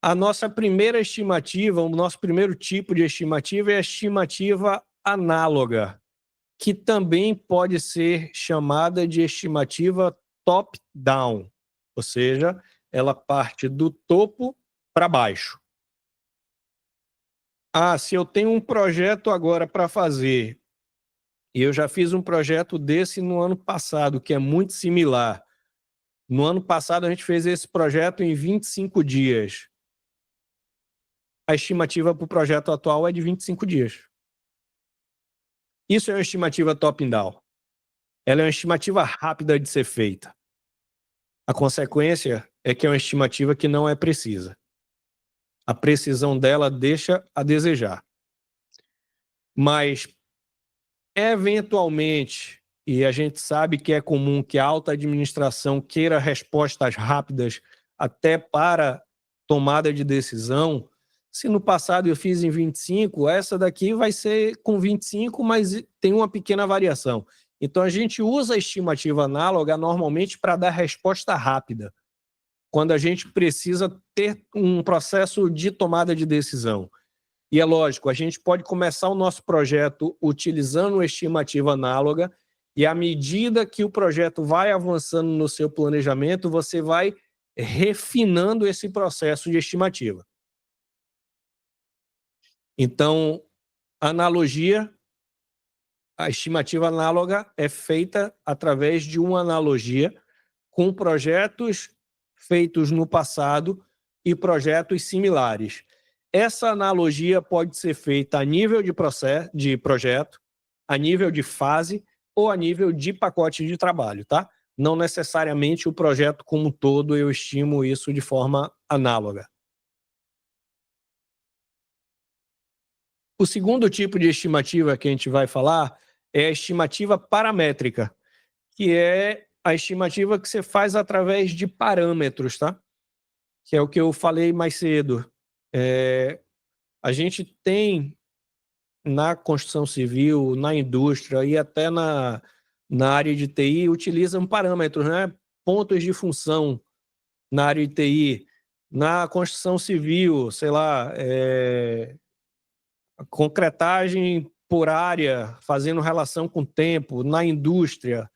A nossa primeira estimativa, o nosso primeiro tipo de estimativa é a estimativa análoga, que também pode ser chamada de estimativa top-down, ou seja, ela parte do topo para baixo. Se eu tenho um projeto agora para fazer, e eu já fiz um projeto desse no ano passado, que é muito similar. No ano passado, a gente fez esse projeto em 25 dias. A estimativa para o projeto atual é de 25 dias. Isso é uma estimativa top-down. Ela é uma estimativa rápida de ser feita. A consequência é que é uma estimativa que não é precisa. A precisão dela deixa a desejar. Mas, eventualmente, e a gente sabe que é comum que a alta administração queira respostas rápidas até para tomada de decisão, se no passado eu fiz em 25, essa daqui vai ser com 25, mas tem uma pequena variação. Então, a gente usa a estimativa análoga normalmente para dar resposta rápida, quando a gente precisa ter um processo de tomada de decisão. E é lógico, a gente pode começar o nosso projeto utilizando uma estimativa análoga e à medida que o projeto vai avançando no seu planejamento, você vai refinando esse processo de estimativa. Então, analogia, a estimativa análoga é feita através de uma analogia com projetos feitos no passado e projetos similares. Essa analogia pode ser feita a nível de projeto, a nível de fase ou a nível de pacote de trabalho, tá? Não necessariamente o projeto como um todo, eu estimo isso de forma análoga. O segundo tipo de estimativa que a gente vai falar é a estimativa paramétrica, que é a estimativa que você faz através de parâmetros, tá? Que é o que eu falei mais cedo. A gente tem na construção civil, na indústria e até na área de TI, utilizam parâmetros, né? Pontos de função na área de TI, na construção civil, sei lá, concretagem por área, fazendo relação com o tempo, na indústria,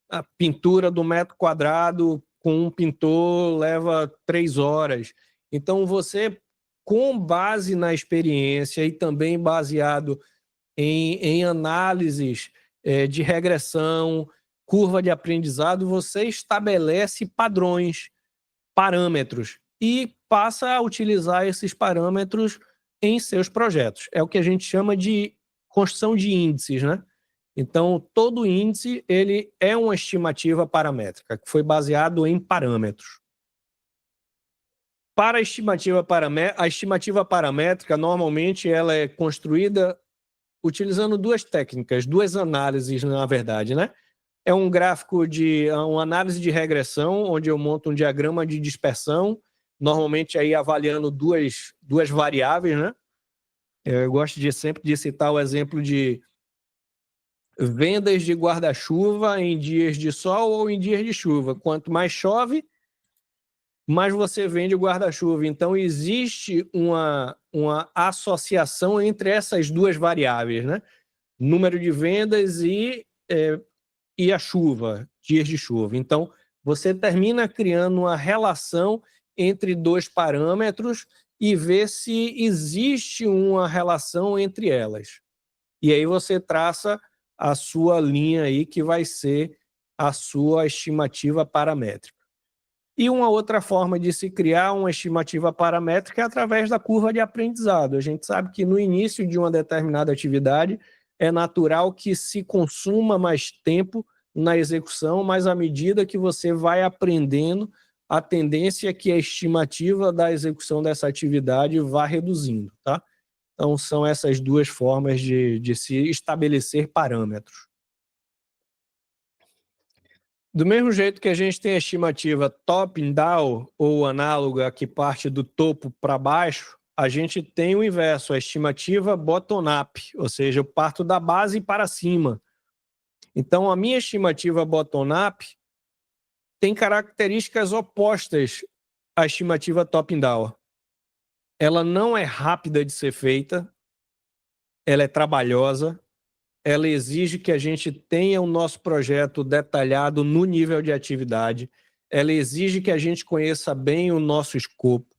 a pintura do metro quadrado com um pintor leva 3 horas. Então, você, com base na experiência e também baseado em análises de regressão, curva de aprendizado, você estabelece padrões, parâmetros, e passa a utilizar esses parâmetros em seus projetos. É o que a gente chama de construção de índices, né? Então, todo índice ele é uma estimativa paramétrica, que foi baseado em parâmetros. Para a estimativa paramétrica, normalmente ela é construída utilizando duas técnicas, duas análises, na verdade, né? É um gráfico de uma análise de regressão, onde eu monto um diagrama de dispersão, normalmente aí avaliando duas variáveis, né? Eu gosto sempre de citar o exemplo de vendas de guarda-chuva em dias de sol ou em dias de chuva. Quanto mais chove, mais você vende o guarda-chuva. Então, existe uma associação entre essas duas variáveis, né? Número de vendas e a chuva, dias de chuva. Então, você termina criando uma relação entre dois parâmetros e vê se existe uma relação entre elas. E aí você traça a sua linha aí, que vai ser a sua estimativa paramétrica. E uma outra forma de se criar uma estimativa paramétrica é através da curva de aprendizado. A gente sabe que no início de uma determinada atividade é natural que se consuma mais tempo na execução, mas à medida que você vai aprendendo, a tendência é que a estimativa da execução dessa atividade vá reduzindo, tá? Então, são essas duas formas de se estabelecer parâmetros. Do mesmo jeito que a gente tem a estimativa top-down, ou análoga, que parte do topo para baixo, a gente tem o inverso, a estimativa bottom-up, ou seja, eu parto da base para cima. Então, a minha estimativa bottom-up tem características opostas a estimativa top-down. Ela não é rápida de ser feita, ela é trabalhosa, ela exige que a gente tenha o nosso projeto detalhado no nível de atividade, ela exige que a gente conheça bem o nosso escopo,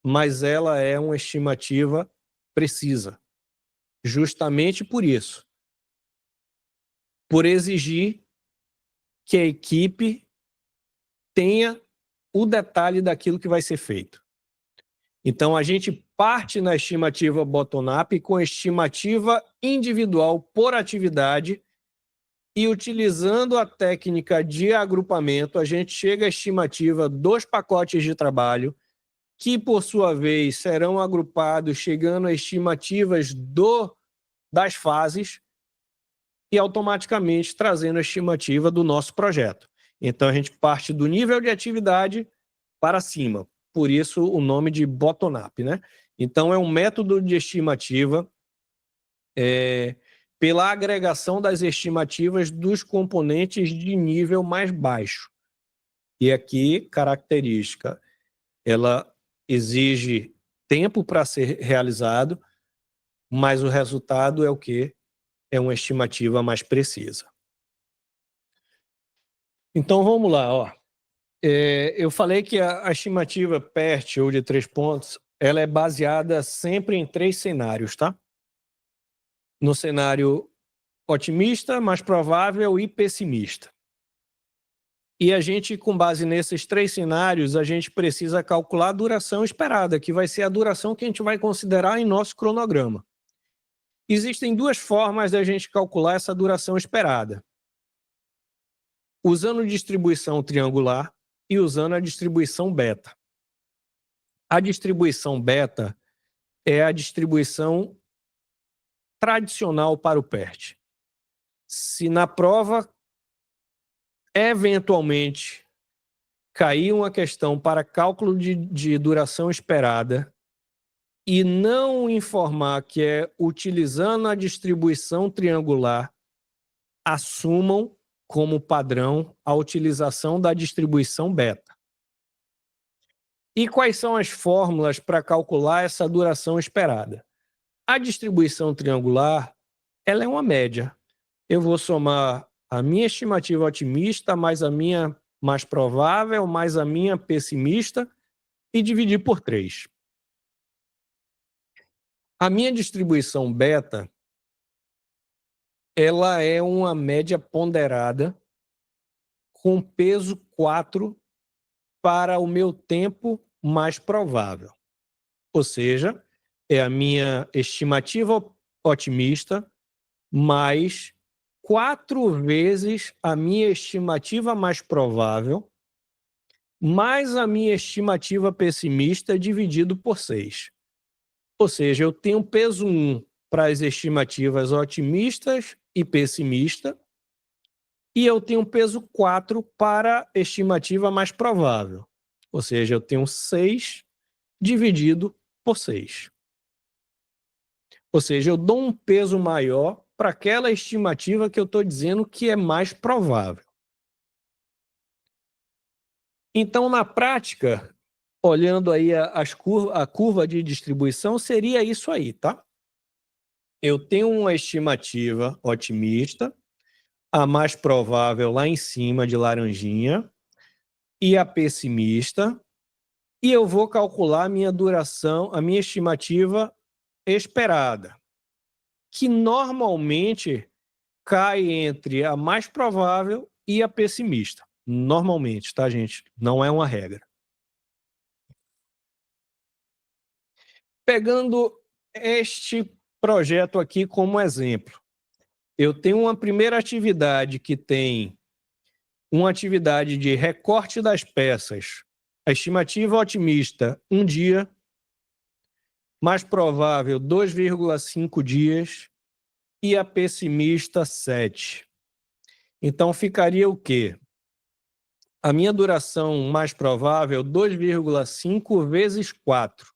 mas ela é uma estimativa precisa, justamente por isso, por exigir que a equipe tenha o detalhe daquilo que vai ser feito. Então, a gente parte na estimativa bottom-up com a estimativa individual por atividade e, utilizando a técnica de agrupamento, a gente chega à estimativa dos pacotes de trabalho, que, por sua vez, serão agrupados, chegando a estimativas das fases e, automaticamente, trazendo a estimativa do nosso projeto. Então, a gente parte do nível de atividade para cima. Por isso o nome de bottom-up, né? Então, é um método de estimativa pela agregação das estimativas dos componentes de nível mais baixo. E aqui, característica, ela exige tempo para ser realizado, mas o resultado é o quê? É uma estimativa mais precisa. Então, vamos lá, ó. Eu falei que a estimativa PERT, ou de 3 pontos, ela é baseada sempre em 3 cenários, tá? No cenário otimista, mais provável e pessimista. E a gente, com base nesses 3 cenários, a gente precisa calcular a duração esperada, que vai ser a duração que a gente vai considerar em nosso cronograma. Existem 2 formas da gente calcular essa duração esperada. Usando distribuição triangular e usando a distribuição beta. A distribuição beta é a distribuição tradicional para o PERT. Se na prova, eventualmente, cair uma questão para cálculo de duração esperada e não informar que é utilizando a distribuição triangular, assumam como padrão a utilização da distribuição beta. E quais são as fórmulas para calcular essa duração esperada? A distribuição triangular, ela é uma média. Eu vou somar a minha estimativa otimista mais a minha mais provável mais a minha pessimista e dividir por 3. A minha distribuição beta, ela é uma média ponderada com peso 4 para o meu tempo mais provável. Ou seja, é a minha estimativa otimista mais 4 vezes a minha estimativa mais provável mais a minha estimativa pessimista dividido por 6. Ou seja, eu tenho peso 1 para as estimativas otimistas e pessimista e eu tenho peso 4 para a estimativa mais provável. Ou seja, eu tenho 6 dividido por 6. Ou seja, eu dou um peso maior para aquela estimativa que eu estou dizendo que é mais provável. Então, na prática, olhando aí a curva de distribuição, seria isso aí, tá? Eu tenho uma estimativa otimista, a mais provável lá em cima de laranjinha, e a pessimista, e eu vou calcular a minha duração, a minha estimativa esperada, que normalmente cai entre a mais provável e a pessimista. Normalmente, tá, gente? Não é uma regra. Pegando este projeto aqui como exemplo, eu tenho uma primeira atividade que tem uma atividade de recorte das peças. A estimativa otimista, 1 dia. Mais provável, 2,5 dias. E a pessimista, 7. Então, ficaria o quê? A minha duração mais provável, 2,5 vezes 4.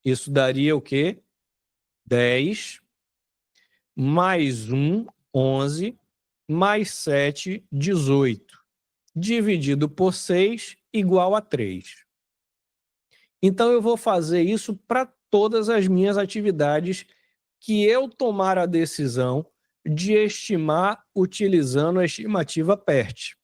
Isso daria o quê? 10. Mais 1, 11. Mais 7, 18. Dividido por 6 igual a 3. Então, eu vou fazer isso para todas as minhas atividades que eu tomar a decisão de estimar utilizando a estimativa PERT.